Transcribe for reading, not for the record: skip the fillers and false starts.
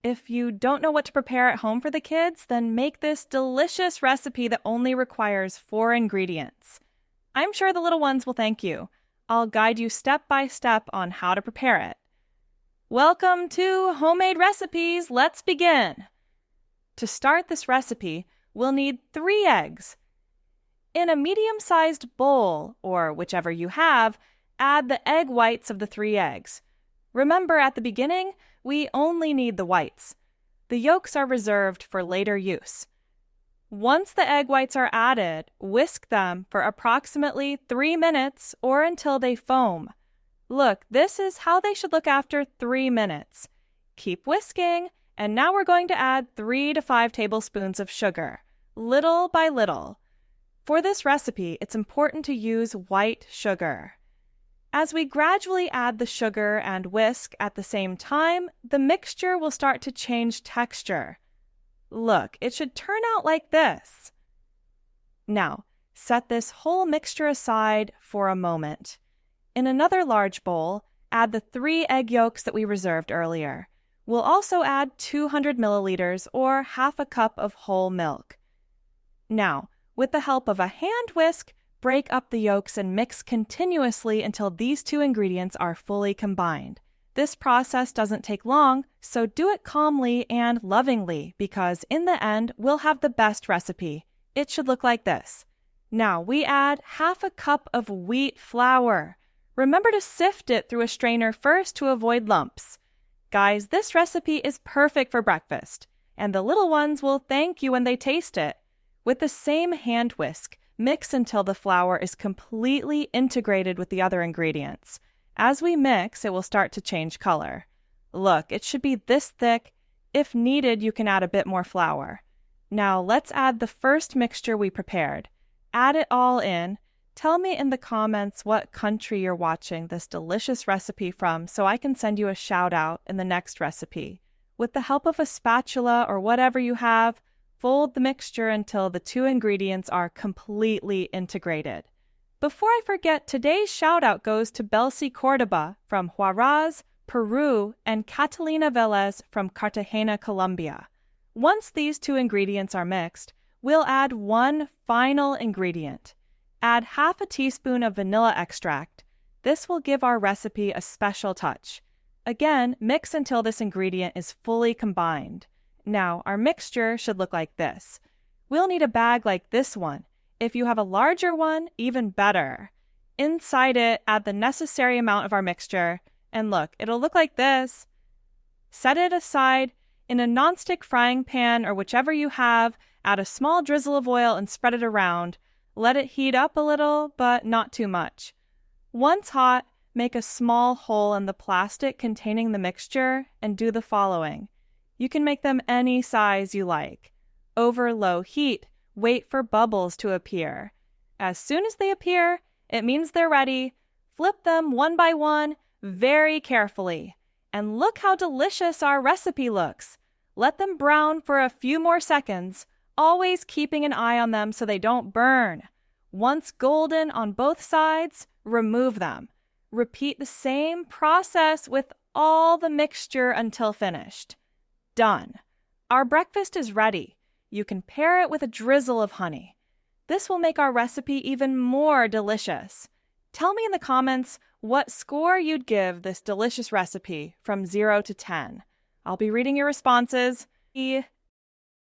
If you don't know what to prepare at home for the kids, then make this delicious recipe that only requires 4 ingredients. I'm sure the little ones will thank you. I'll guide you step by step on how to prepare it. Welcome to Homemade Recipes. Let's begin. To start this recipe, we'll need 3 eggs. In a medium-sized bowl, or whichever you have, add the egg whites of the 3 eggs. Remember, at the beginning, we only need the whites. The yolks are reserved for later use. Once the egg whites are added, whisk them for approximately 3 minutes or until they foam. Look, this is how they should look after 3 minutes. Keep whisking, and now we're going to add 3 to 5 tablespoons of sugar, little by little. For this recipe, it's important to use white sugar. As we gradually add the sugar and whisk at the same time, the mixture will start to change texture. Look, it should turn out like this. Now, set this whole mixture aside for a moment. In another large bowl, add the 3 egg yolks that we reserved earlier. We'll also add 200 milliliters or half a cup of whole milk. Now, with the help of a hand whisk, break up the yolks and mix continuously until these 2 ingredients are fully combined. This process doesn't take long, so do it calmly and lovingly because in the end, we'll have the best recipe. It should look like this. Now, we add half a cup of wheat flour. Remember to sift it through a strainer first to avoid lumps. Guys, this recipe is perfect for breakfast, and the little ones will thank you when they taste it. With the same hand whisk, mix until the flour is completely integrated with the other ingredients. As we mix, it will start to change color. Look, it should be this thick. If needed, you can add a bit more flour. Now, let's add the first mixture we prepared. Add it all in. Tell me in the comments what country you're watching this delicious recipe from so I can send you a shout out in the next recipe. With the help of a spatula or whatever you have, fold the mixture until the 2 ingredients are completely integrated. Before I forget, today's shout out goes to Belsi Cordoba from Huaraz, Peru, and Catalina Velez from Cartagena, Colombia. Once these 2 ingredients are mixed, we'll add one final ingredient. Add half a teaspoon of vanilla extract. This will give our recipe a special touch. Again, mix until this ingredient is fully combined. Now, our mixture should look like this. We'll need a bag like this one. If you have a larger one, even better. Inside it, add the necessary amount of our mixture, and look, it'll look like this. Set it aside. In a nonstick frying pan or whichever you have, add a small drizzle of oil and spread it around. Let it heat up a little, but not too much. Once hot, make a small hole in the plastic containing the mixture and do the following. You can make them any size you like. Over low heat, wait for bubbles to appear. As soon as they appear, it means they're ready. Flip them one by one, very carefully. And look how delicious our recipe looks. Let them brown for a few more seconds, always keeping an eye on them so they don't burn. Once golden on both sides, remove them. Repeat the same process with all the mixture until finished. Done. Our breakfast is ready. You can pair it with a drizzle of honey. This will make our recipe even more delicious. Tell me in the comments what score you'd give this delicious recipe from 0 to 10. I'll be reading your responses.